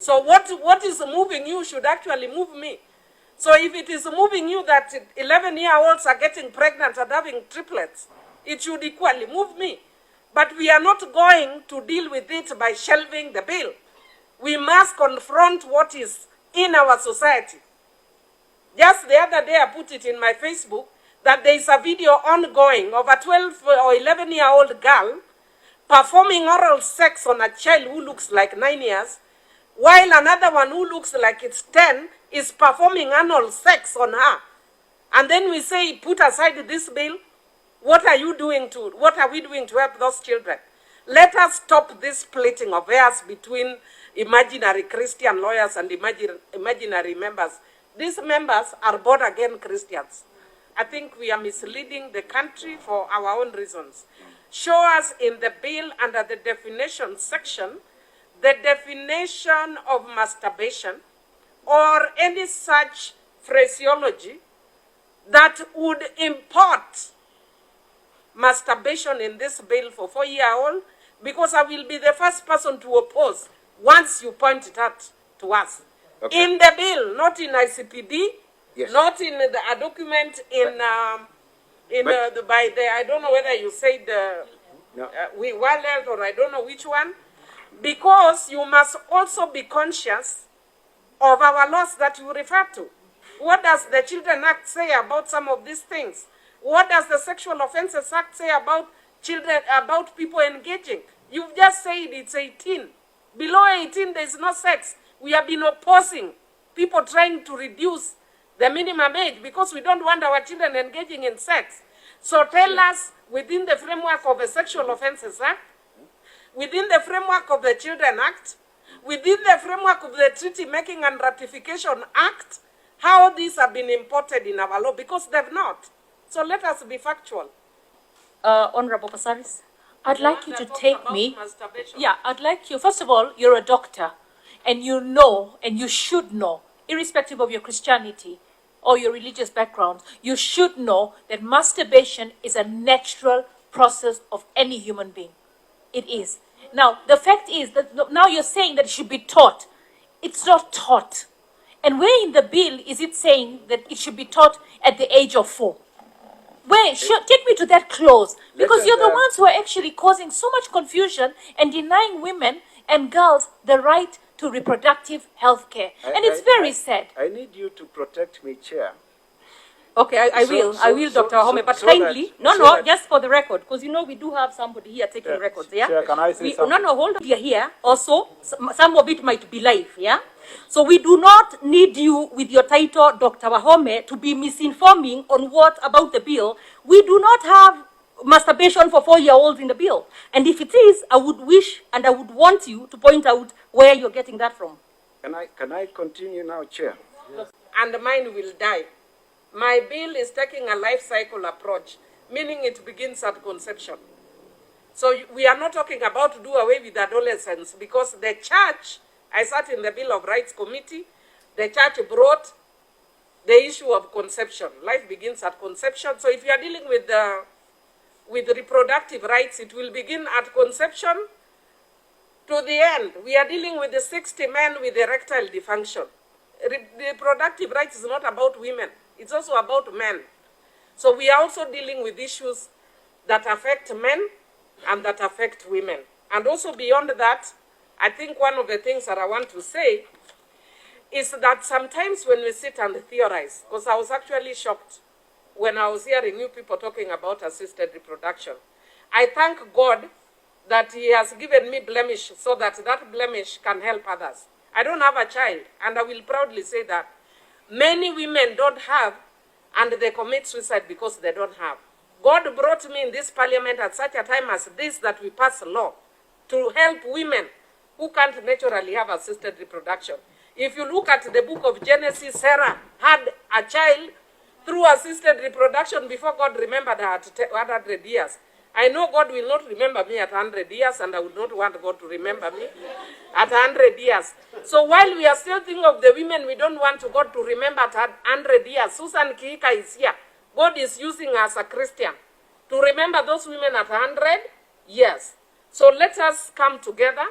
So what is moving you should actually move me. So if it is moving you that 11-year-olds are getting pregnant and having triplets, it should equally move me. But we are not going to deal with it by shelving the bill. We must confront what is in our society. Just the other day I put it in my Facebook that there is a video ongoing of a 12 or 11-year-old girl performing oral sex on a child who looks like 9 years, while another one who looks like it's 10 is performing anal sex on her. And then we say, put aside this bill. What are we doing to help those children? Let us stop this splitting of hairs between imaginary Christian lawyers and imaginary members. These members are born-again Christians. I think we are misleading the country for our own reasons. Show us in the bill under the definition section the definition of masturbation or any such phraseology that would import masturbation in this bill for 4-year-old, because I will be the first person to oppose once you point it out to us. Okay. In the bill, not in ICPD, yes. Not in a document in I don't know whether you said World Health or I don't know which one, because you must also be conscious of our laws that you refer to. What does the Children Act say about some of these things? What does the Sexual Offences Act say about children, about people engaging? You've just said it's 18. Below 18, there is no sex. We have been opposing people trying to reduce the minimum age because we don't want our children engaging in sex. So tell us, within the framework of the Sexual Offences Act, within the framework of the Children Act, within the framework of the Treaty Making and Ratification Act, how these have been imported in our law, because they've not. So let us be factual. Honorable Pasaris, I'd like you to take me. Yeah, I'd like you, first of all, you're a doctor, and you know, and you should know, irrespective of your Christianity or your religious background, you should know that masturbation is a natural process of any human being. It is. Now, the fact is that now you're saying that it should be taught. It's not taught. And where in the bill is it saying that it should be taught at the age of 4? Where? Take me to that clause. Because you're the ones who are actually causing so much confusion and denying women and girls the right to reproductive health care. And it's very sad. I need you to protect me, Chair. Okay, I will, Dr. Wahome, but kindly, just for the record, because you know we do have somebody here taking records, yeah? Chair, can I say something? No, hold on, you're here. Also, some of it might be live, yeah? So we do not need you with your title, Dr. Wahome, to be misinforming on what about the bill. We do not have masturbation for 4-year-olds in the bill. And if it is, I would wish and I would want you to point out where you're getting that from. Can I continue now, Chair? Yes. And mine will die. My bill is taking a life cycle approach, meaning it begins at conception. So we are not talking about do away with adolescence, because the church, I sat in the Bill of Rights Committee, the church brought the issue of conception. Life begins at conception. So if you are dealing with reproductive rights, it will begin at conception to the end. We are dealing with the 60 men with erectile dysfunction. Reproductive rights is not about women. It's also about men. So we are also dealing with issues that affect men and that affect women. And also beyond that, I think one of the things that I want to say is that sometimes when we sit and theorize, because I was actually shocked when I was hearing you people talking about assisted reproduction. I thank God that He has given me blemish so that that blemish can help others. I don't have a child, and I will proudly say that. Many women don't have, and they commit suicide because they don't have. God brought me in this parliament at such a time as this that we pass a law to help women who can't naturally have assisted reproduction. If you look at the book of Genesis, Sarah had a child through assisted reproduction before God remembered her at 100 years. I know God will not remember me at 100 years, and I would not want God to remember me at 100 years. So while we are still thinking of the women we don't want God to remember at 100 years, Susan Kiika is here. God is using her as a Christian to remember those women at 100 years. So let us come together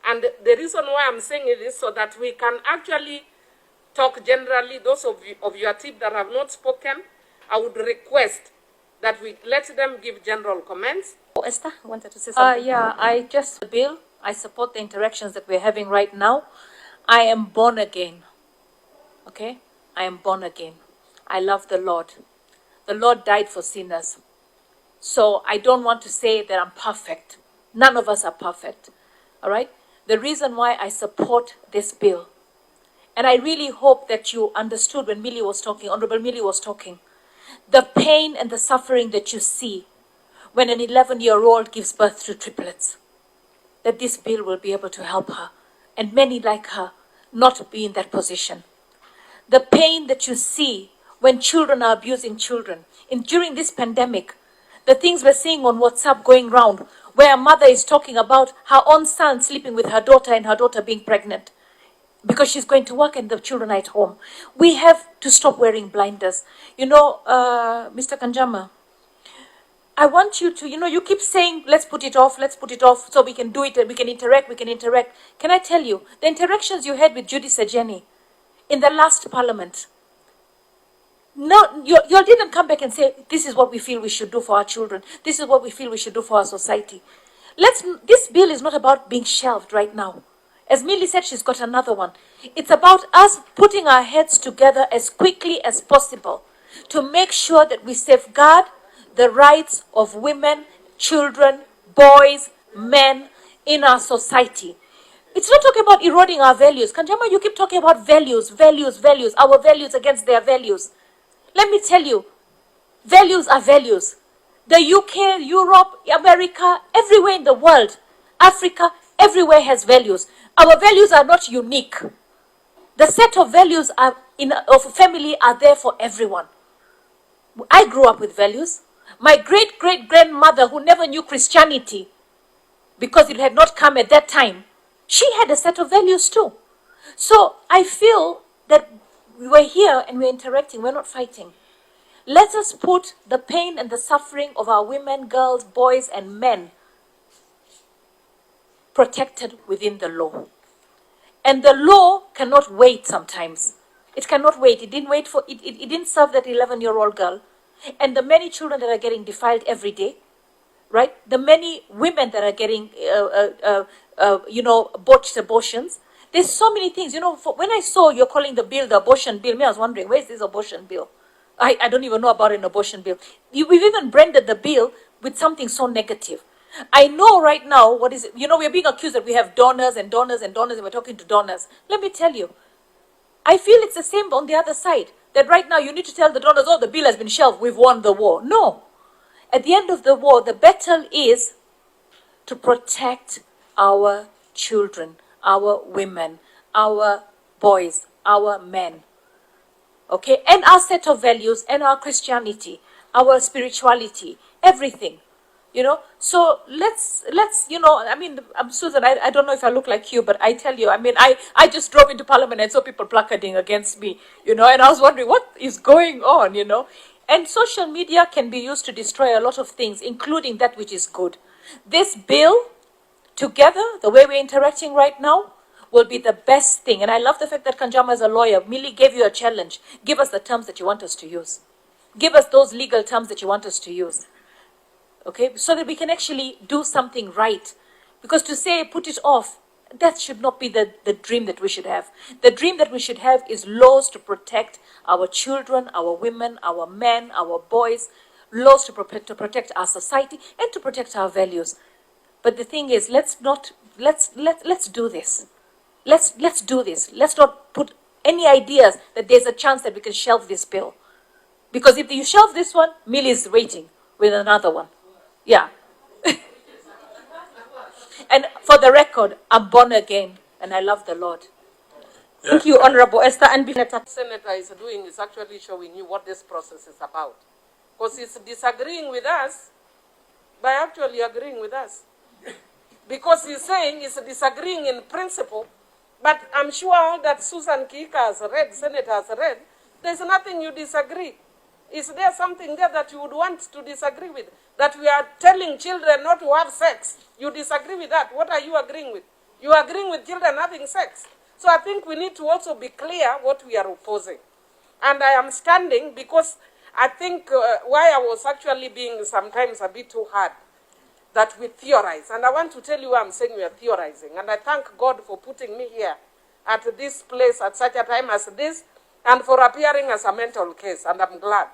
And the reason why I'm saying it is so that we can actually talk generally. Those of your team that have not spoken, I would request that we let them give general comments. Oh, Esther wanted to say something. Yeah, I just Bill. I support the interactions that we're having right now. I am born again. Okay? I am born again. I love the Lord. The Lord died for sinners. So I don't want to say that I'm perfect. None of us are perfect. All right? The reason why I support this bill, and I really hope that you understood when Millie was talking, Honorable Millie was talking, the pain and the suffering that you see when an 11-year-old gives birth to triplets, that this bill will be able to help her and many like her not be in that position. The pain that you see when children are abusing children. During this pandemic, the things we're seeing on WhatsApp going round, where a mother is talking about her own son sleeping with her daughter and her daughter being pregnant because she's going to work and the children are at home. We have to stop wearing blinders. You know, Mr. Kanjama, I want you to, you keep saying, let's put it off so we can do it and we can interact. Can I tell you, the interactions you had with Judy Sejeni in the last parliament, no, you didn't come back and say, this is what we feel we should do for our children. This is what we feel we should do for our society. This bill is not about being shelved right now. As Millie said, she's got another one. It's about us putting our heads together as quickly as possible to make sure that we safeguard the rights of women, children, boys, men in our society. It's not talking about eroding our values. Kanjama, you keep talking about values, our values against their values. Let me tell you, values are values. The UK, Europe, America, everywhere in the world, Africa, everywhere has values. Our values are not unique. The set of values of a family are there for everyone. I grew up with values. My great-great-grandmother, who never knew Christianity, because it had not come at that time, she had a set of values too. So I feel that we're here and we're interacting, we're not fighting. Let us put the pain and the suffering of our women, girls, boys, and men protected within the law. And the law cannot wait sometimes. It cannot wait. It didn't wait for it. It didn't serve that 11-year-old girl. And the many children that are getting defiled every day, right? The many women that are getting, botched abortions. There's so many things. When I saw you're calling the bill the abortion bill, I was wondering, where is this abortion bill? I don't even know about an abortion bill. We've even branded the bill with something so negative. I know right now, we're being accused that we have donors and we're talking to donors. Let me tell you, I feel it's the same on the other side. That right now you need to tell the donors, the bill has been shelved, we've won the war. No. At the end of the war, the battle is to protect our children, our women, our boys, our men. Okay? And our set of values and our Christianity, our spirituality, everything. So let's I'm Susan, I don't know if I look like you, but I tell you, I just drove into Parliament and saw people placarding against me, and I was wondering what is going on, And social media can be used to destroy a lot of things, including that which is good. This bill, together, the way we're interacting right now, will be the best thing. And I love the fact that Kanjama is a lawyer. Millie gave you a challenge. Give us the terms that you want us to use. Give us those legal terms that you want us to use. Okay, so that we can actually do something right. Because to say, put it off, that should not be the dream that we should have. The dream that we should have is laws to protect our children, our women, our men, our boys, laws to protect our society and to protect our values. But the thing is, let's do this. Let's do this. Let's not put any ideas that there's a chance that we can shelve this bill. Because if you shelve this one, Millie is waiting with another one. Yeah. And for the record, I'm born again and I love the Lord. Thank you, Honorable Esther. And Senator is doing is actually showing you what this process is about. Because he's disagreeing with us by actually agreeing with us. Because he's saying he's disagreeing in principle, but I'm sure that Susan Kika has read, Senator has read, there's nothing you disagree. Is there something there that you would want to disagree with? That we are telling children not to have sex. You disagree with that. What are you agreeing with? You are agreeing with children having sex. So I think we need to also be clear what we are opposing. And I am standing because I think why I was actually being sometimes a bit too hard, that we theorize. And I want to tell you why I'm saying we are theorizing. And I thank God for putting me here at this place at such a time as this, and for appearing as a mental case, and I'm glad.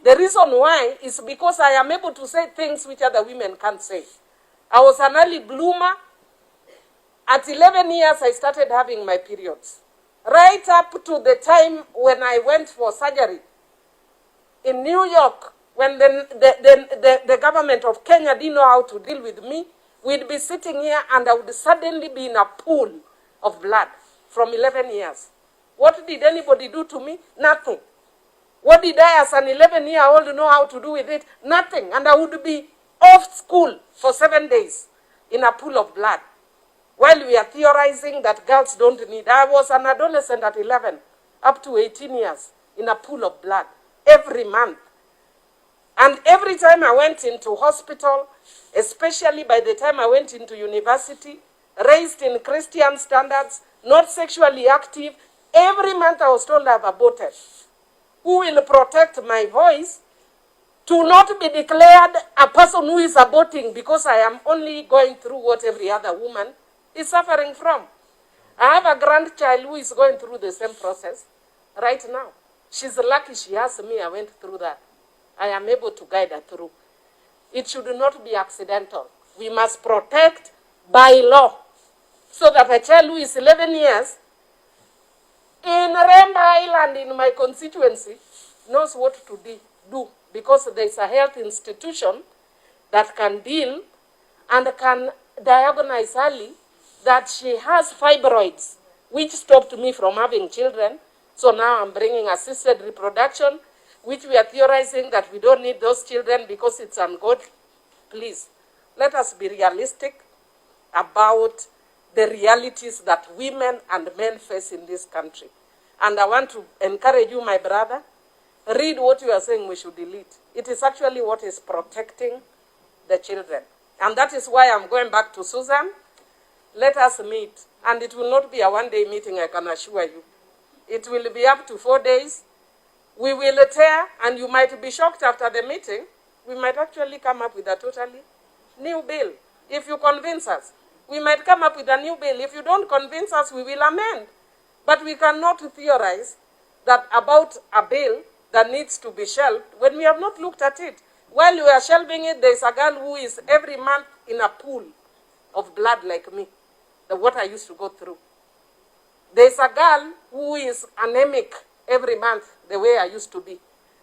The reason why is because I am able to say things which other women can't say. I was an early bloomer. At 11 years, I started having my periods. Right up to the time when I went for surgery in New York, when the government of Kenya didn't know how to deal with me, we'd be sitting here and I would suddenly be in a pool of blood from 11 years. What did anybody do to me? Nothing. What did I as an 11-year-old know how to do with it? Nothing. And I would be off school for 7 days in a pool of blood. While we are theorizing that girls don't need. I was an adolescent at 11, up to 18 years, in a pool of blood, every month. And every time I went into hospital, especially by the time I went into university, raised in Christian standards, not sexually active, every month I was told I've aborted. Who will protect my voice to not be declared a person who is aborting because I am only going through what every other woman is suffering from? I have a grandchild who is going through the same process right now. She's lucky she has me. I went through that. I am able to guide her through. It should not be accidental. We must protect by law so that a child who is 11 years in Remba Island in my constituency knows what to do, because there is a health institution that can deal and can diagnose early that she has fibroids, which stopped me from having children. So now I'm bringing assisted reproduction, which we are theorizing that we don't need those children because it's ungodly. Please, let us be realistic about the realities that women and men face in this country. And I want to encourage you, my brother, read what you are saying we should delete. It is actually what is protecting the children. And that is why I'm going back to Susan. Let us meet. And it will not be a one-day meeting, I can assure you. It will be up to 4 days. We will tear, and you might be shocked after the meeting. We might actually come up with a totally new bill. If you convince us, we might come up with a new bill. If you don't convince us, we will amend. But we cannot theorize that about a bill that needs to be shelved when we have not looked at it. While we are shelving it, there is a girl who is every month in a pool of blood like me, what I used to go through. There is a girl who is anemic every month, the way I used to be.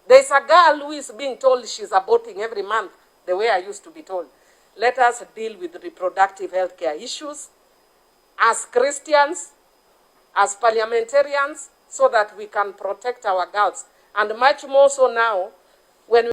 There is a girl who is being told she's aborting every month, the way I used to be told. Let us deal with reproductive health care issues as Christians, as parliamentarians, so that we can protect our girls. And much more so now